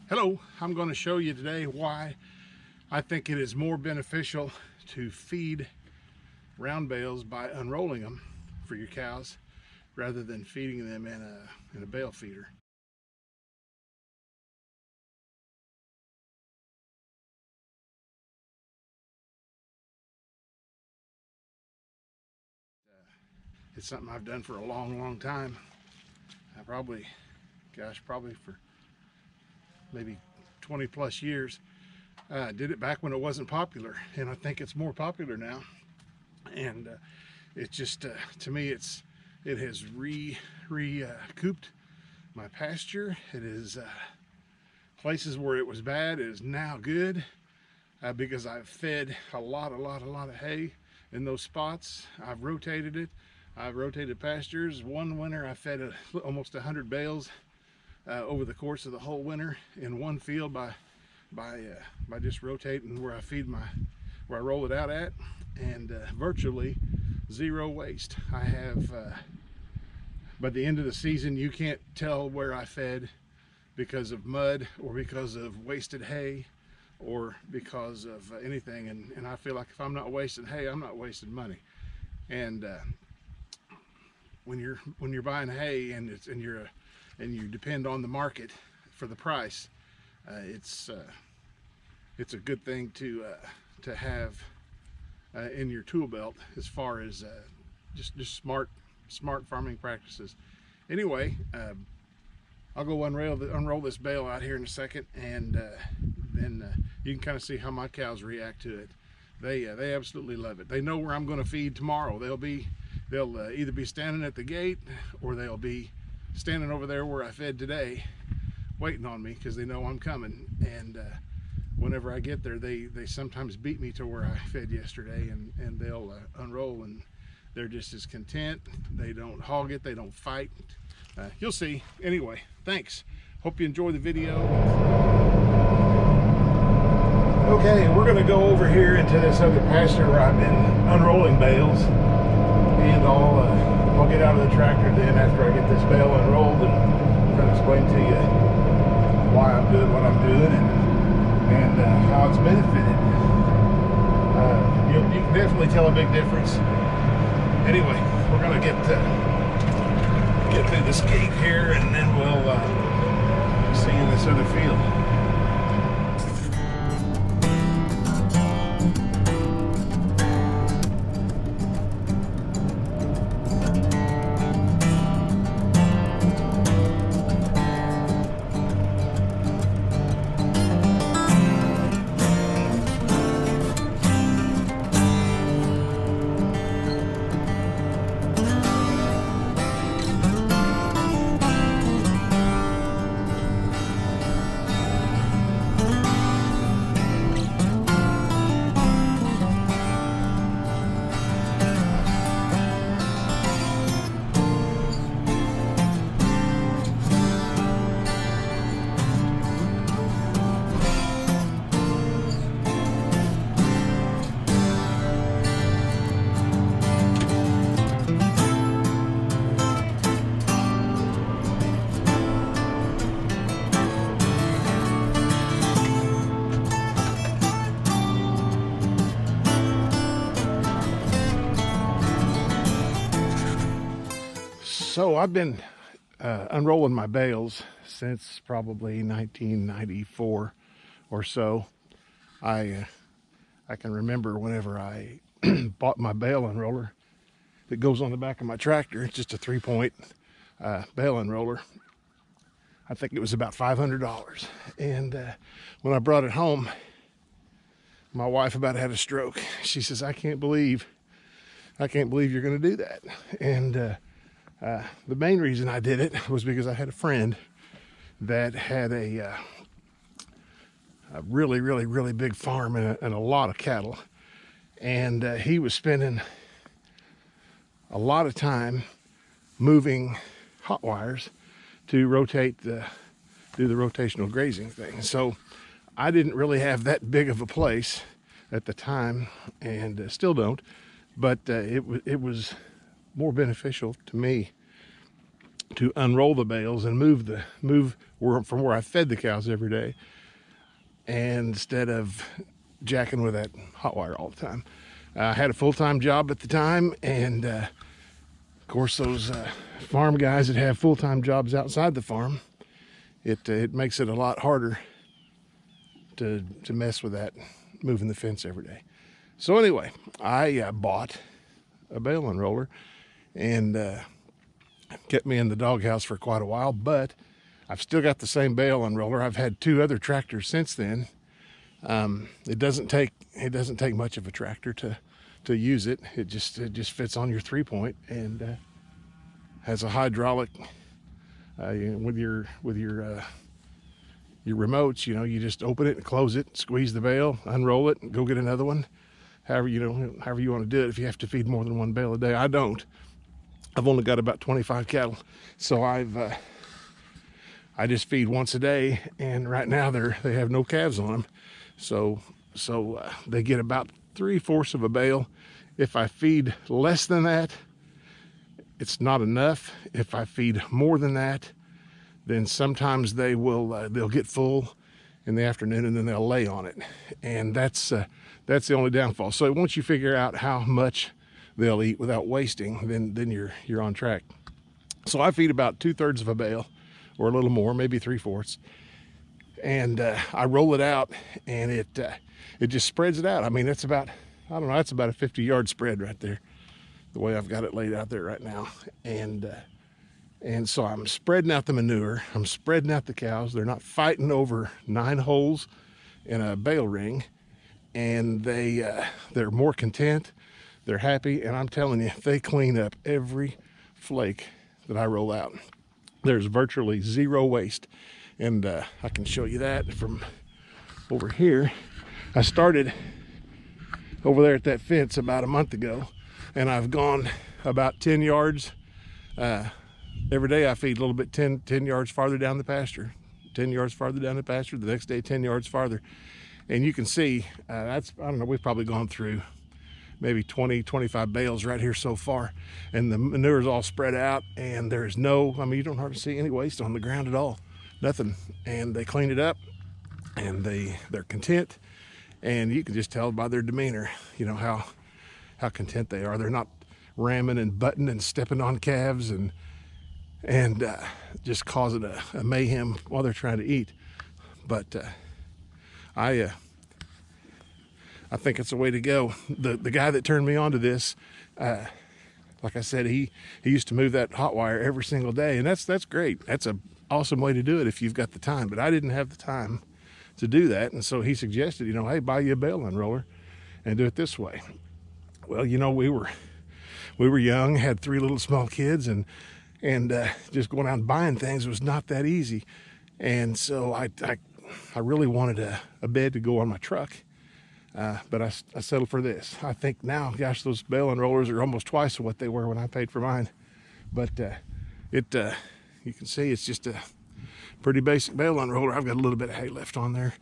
Hello, I'm going to show you today why I think it is more beneficial to feed round bales by unrolling them for your cows rather than feeding them in a bale feeder. It's something I've done for a long time. I probably for maybe 20 plus years. I did it back when it wasn't popular, and I think it's more popular now. And it's just to me, it has recouped my pasture. It is places where it was bad, it is now good because I've fed a lot of hay in those spots. I've rotated it. I've rotated pastures. One winter I fed almost 100 bales over the course of the whole winter in one field by just rotating where I roll it out at, and virtually zero waste. I have by the end of the season, you can't tell where I fed because of mud or because of wasted hay or because of anything, and I feel like if I'm not wasting hay, I'm not wasting money. And when you're buying hay and you depend on the market for the price, it's a good thing to have in your tool belt as far as just smart farming practices. Anyway, I'll go unroll this bale out here in a second, and then you can kind of see how my cows react to it. They absolutely love it. They know where I'm going to feed tomorrow. They'll either be standing at the gate or they'll be standing over there where I fed today, waiting on me because they know I'm coming. And whenever I get there, they sometimes beat me to where I fed yesterday, and they'll unroll, and they're just as content. They don't hog it, they don't fight. You'll see. Anyway, thanks. Hope you enjoy the video. Okay, we're going to go over here into this other pasture where I've been unrolling bales, and I'll get out of the tractor then after I get this bale unrolled and kind of explain to you why I'm doing what I'm doing and how it's benefited. You can definitely tell a big difference. Anyway, we're going to get through this gate here, and then we'll see you in this other field. So I've been unrolling my bales since probably 1994 or so. I can remember whenever I bought my bale unroller that goes on the back of my tractor. It's just a 3-point bale unroller. I think it was about $500. And when I brought it home, my wife about had a stroke. She says, I can't believe you're going to do that. And the main reason I did it was because I had a friend that had a really big farm and a lot of cattle, and he was spending a lot of time moving hot wires to do the rotational grazing thing. So I didn't really have that big of a place at the time, and still don't, but it was more beneficial to me to unroll the bales and move from where I fed the cows every day, and instead of jacking with that hot wire all the time. I had a full-time job at the time, and of course those farm guys that have full-time jobs outside the farm, it makes it a lot harder to mess with that, moving the fence every day. So anyway, I bought a bale unroller, and kept me in the doghouse for quite a while, but I've still got the same bale unroller. I've had 2 other tractors since then. It doesn't take much of a tractor to use it. It just fits on your 3-point, and has a hydraulic with your remotes. You know, you just open it and close it, squeeze the bale, unroll it, and go get another one. However you want to do it. If you have to feed more than 1 bale a day, I don't. I've only got about 25 cattle, so I just feed once a day, and right now they have no calves on them, so they get about 3/4 of a bale. If I feed less than that, it's not enough. If I feed more than that, then sometimes they'll get full in the afternoon, and then they'll lay on it, and that's the only downfall. So once you figure out how much they'll eat without wasting, then you're on track. So I feed about 2/3 of a bale, or a little more, maybe 3/4, and I roll it out, and it just spreads it out. I mean, that's about, I don't know, that's about a 50-yard spread right there, the way I've got it laid out there right now. And so I'm spreading out the manure, I'm spreading out the cows. They're not fighting over 9 holes in a bale ring, and they're more content. They're happy, and I'm telling you, they clean up every flake that I roll out. There's virtually 0 waste, and I can show you that from over here. I started over there at that fence about a month ago, and I've gone about 10 yards. Every day I feed a little bit, 10 yards farther down the pasture, 10 yards farther down the pasture, the next day 10 yards farther. And you can see, I don't know, we've probably gone through maybe 20-25 bales right here so far, and the manure is all spread out, and there's no, I mean, you don't hardly see any waste on the ground at all, nothing. And they clean it up, and they're content, and you can just tell by their demeanor, you know, how content they are. They're not ramming and butting and stepping on calves and just causing a mayhem while they're trying to eat. But I think it's a way to go. The guy that turned me on to this, like I said, he used to move that hot wire every single day, and that's great. That's an awesome way to do it if you've got the time. But I didn't have the time to do that, and so he suggested, you know, hey, buy you a bale unroller and do it this way. Well, you know, we were young, had 3 little small kids, and just going out and buying things was not that easy. And so I really wanted a bed to go on my truck. But I settled for this. I think now, gosh, those bale unrollers are almost twice what they were when I paid for mine. But you can see it's just a pretty basic bale unroller. I've got a little bit of hay left on there.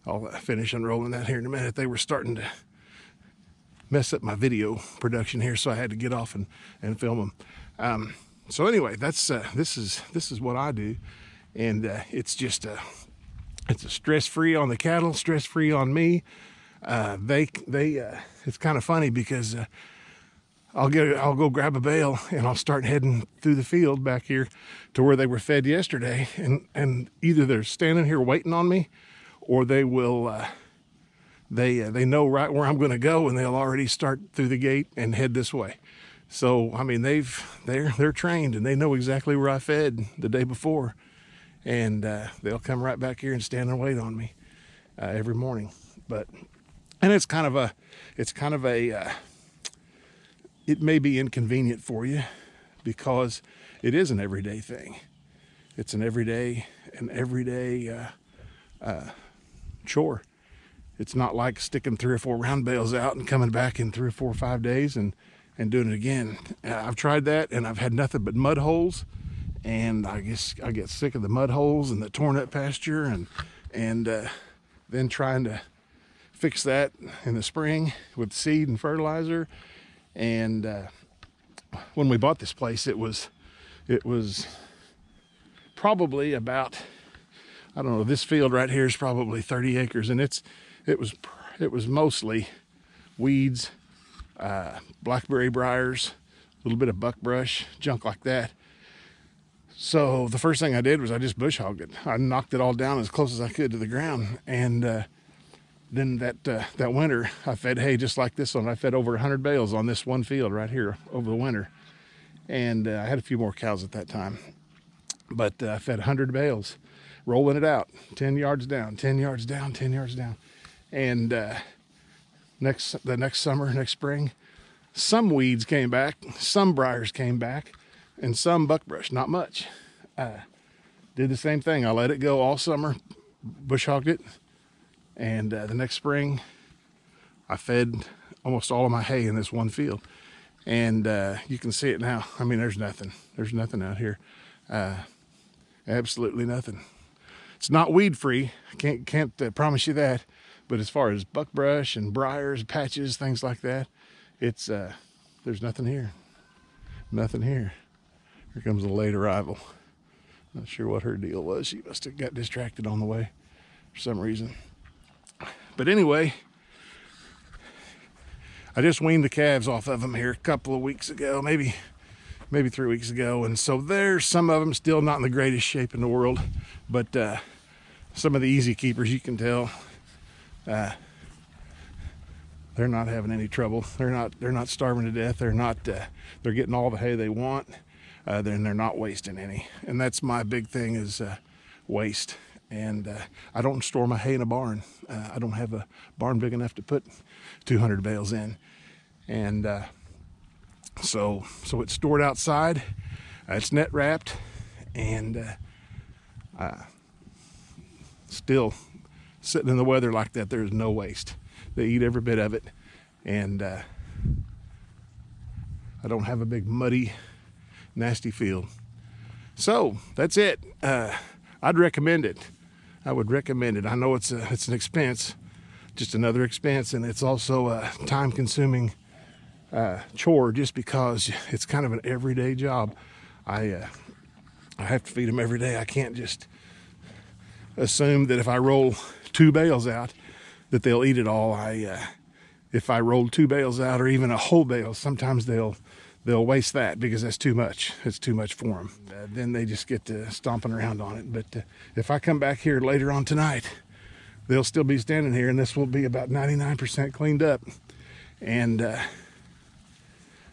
I'll finish unrolling that here in a minute. They were starting to mess up my video production here, so I had to get off and film them. So anyway, that's this is what I do, and it's just it's a stress-free on the cattle, stress-free on me. It's kind of funny because I'll go grab a bale, and I'll start heading through the field back here to where they were fed yesterday, and either they're standing here waiting on me, or they will they know right where I'm going to go, and they'll already start through the gate and head this way. So I mean, they're trained, and they know exactly where I fed the day before, and they'll come right back here and stand and wait on me every morning. And it's kind of a it may be inconvenient for you because it is an everyday thing. It's an everyday chore. It's not like sticking 3 or 4 round bales out and coming back in 3 or 4 or 5 days and doing it again. I've tried that, and I've had nothing but mud holes, and I guess I get sick of the mud holes and the torn up pasture, and then trying to fix that in the spring with seed and fertilizer. And when we bought this place, it was probably about, I don't know, this field right here is probably 30 acres, and it was mostly weeds, blackberry briars, a little bit of buckbrush, junk like that. So the first thing I did was I just bush hogged it. I knocked it all down as close as I could to the ground, and then that winter I fed hay just like this one. I fed over 100 bales on this one field right here over the winter, and I had a few more cows at that time, but I fed 100 bales, rolling it out 10 yards down, 10 yards down, 10 yards down. And the next summer, next spring, some weeds came back, some briars came back, and some buckbrush, not much. Did the same thing. I let it go all summer, bush hogged it, and the next spring I fed almost all of my hay in this one field. And you can see it now. I mean, there's nothing out here. Absolutely nothing. It's not weed free, can't promise you that, but as far as buckbrush and briars, patches, things like that, it's there's nothing here. Nothing here. Here comes a late arrival. Not sure what her deal was. She must have got distracted on the way for some reason. But anyway, I just weaned the calves off of them here a couple of weeks ago, maybe 3 weeks ago, and so there's some of them still not in the greatest shape in the world, but some of the easy keepers, you can tell, they're not having any trouble. They're not starving to death. They're getting all the hay they want. Then they're not wasting any, and that's my big thing is waste. And I don't store my hay in a barn. I don't have a barn big enough to put 200 bales in, and so it's stored outside. It's net wrapped, and still sitting in the weather like that, there's no waste. They eat every bit of it, and I don't have a big muddy, nasty field. So that's it. I'd recommend it. I would recommend it. I know it's an expense, just another expense, and it's also a time-consuming chore just because it's kind of an everyday job. I have to feed them every day. I can't just assume that if I roll 2 bales out that they'll eat it all. If I roll 2 bales out or even a whole bale, sometimes they'll waste that because that's too much. It's too much for them. Then they just get to stomping around on it. But if I come back here later on tonight, they'll still be standing here, and this will be about 99% cleaned up. And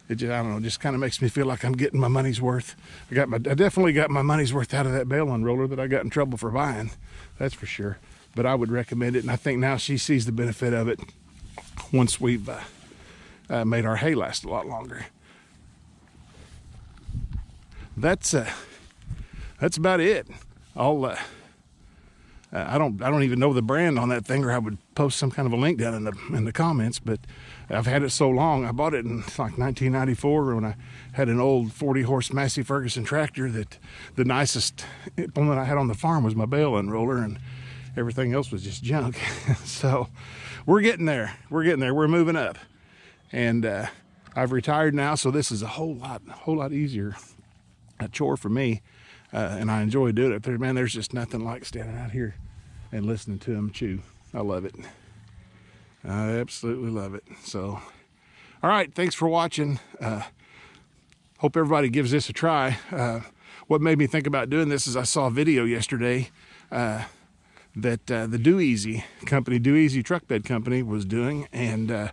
it just, I don't know, just kind of makes me feel like I'm getting my money's worth. I definitely got my money's worth out of that bale unroller that I got in trouble for buying. That's for sure. But I would recommend it, and I think now she sees the benefit of it once we've made our hay last a lot longer. That's about it. I don't even know the brand on that thing, or I would post some kind of a link down in the comments. But I've had it so long. I bought it in like 1994 when I had an old 40-horse Massey Ferguson tractor. That the nicest implement I had on the farm was my bale unroller, and everything else was just junk. So we're getting there. We're moving up, and I've retired now, so this is a whole lot easier a chore for me, and I enjoy doing it. Man, there's just nothing like standing out here and listening to them chew. I love it. I absolutely love it. So, all right, thanks for watching. Hope everybody gives this a try. What made me think about doing this is I saw a video yesterday that the Do Easy company, Do Easy Truck Bed Company, was doing, and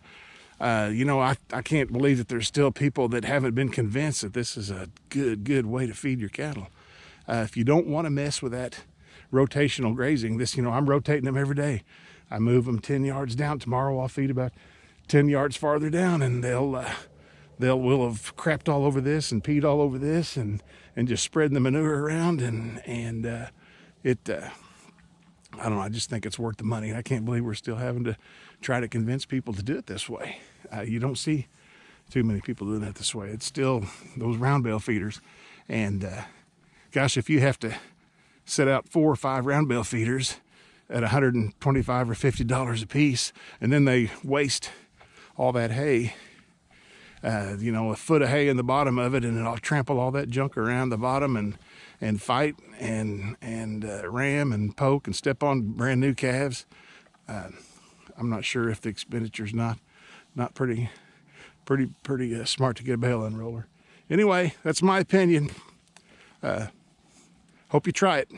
I can't believe that there's still people that haven't been convinced that this is a good way to feed your cattle. If you don't want to mess with that rotational grazing, I'm rotating them every day. I move them 10 yards down. Tomorrow I'll feed about 10 yards farther down, and will have crapped all over this and peed all over this and just spreading the manure around, and I don't know, I just think it's worth the money. I can't believe we're still having to try to convince people to do it this way. You don't see too many people doing it this way. It's still those round bale feeders. And gosh, if you have to set out 4 or 5 round bale feeders at $125 or $50 a piece, and then they waste all that hay, a foot of hay in the bottom of it, and it'll trample all that junk around the bottom, and fight and ram and poke and step on brand new calves. I'm not sure if the expenditure's not pretty smart to get a bale unroller. Anyway, that's my opinion. Hope you try it.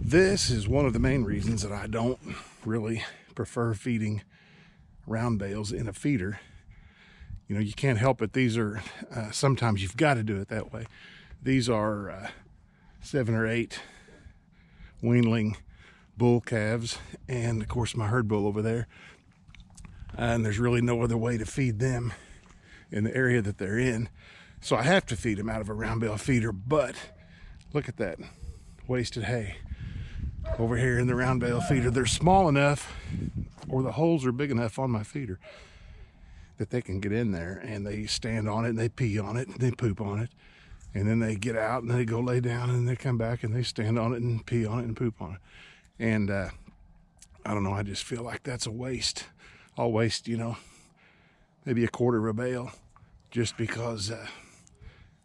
This is one of the main reasons that I don't really prefer feeding round bales in a feeder. You know, you can't help it. These are, sometimes you've got to do it that way. These are 7 or 8 weanling bull calves, and of course my herd bull over there. And there's really no other way to feed them in the area that they're in. So I have to feed them out of a round bale feeder. But look at that wasted hay over here in the round bale feeder. They're small enough, or the holes are big enough on my feeder, that they can get in there, and they stand on it and they pee on it and they poop on it, and then they get out and they go lay down and they come back and they stand on it and pee on it and poop on it. And I don't know, I just feel like that's a waste. I'll waste, you know, maybe a quarter of a bale, just because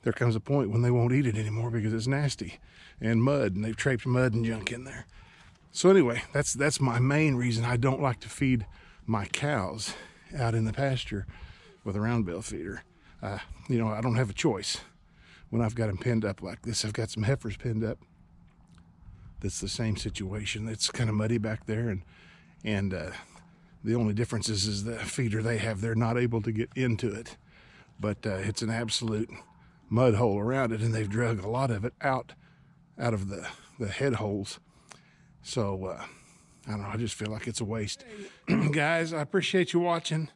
there comes a point when they won't eat it anymore because it's nasty and mud, and they've trapped mud and junk in there. So anyway, that's my main reason I don't like to feed my cows out in the pasture with a round bale feeder. You know, I don't have a choice when I've got them pinned up like this. I've got some heifers pinned up. That's the same situation. It's kind of muddy back there, and the only difference is the feeder they have, they're not able to get into it. But it's an absolute mud hole around it, and they've drug a lot of it out of the head holes. So I don't know, I just feel like it's a waste. Guys, I appreciate you watching.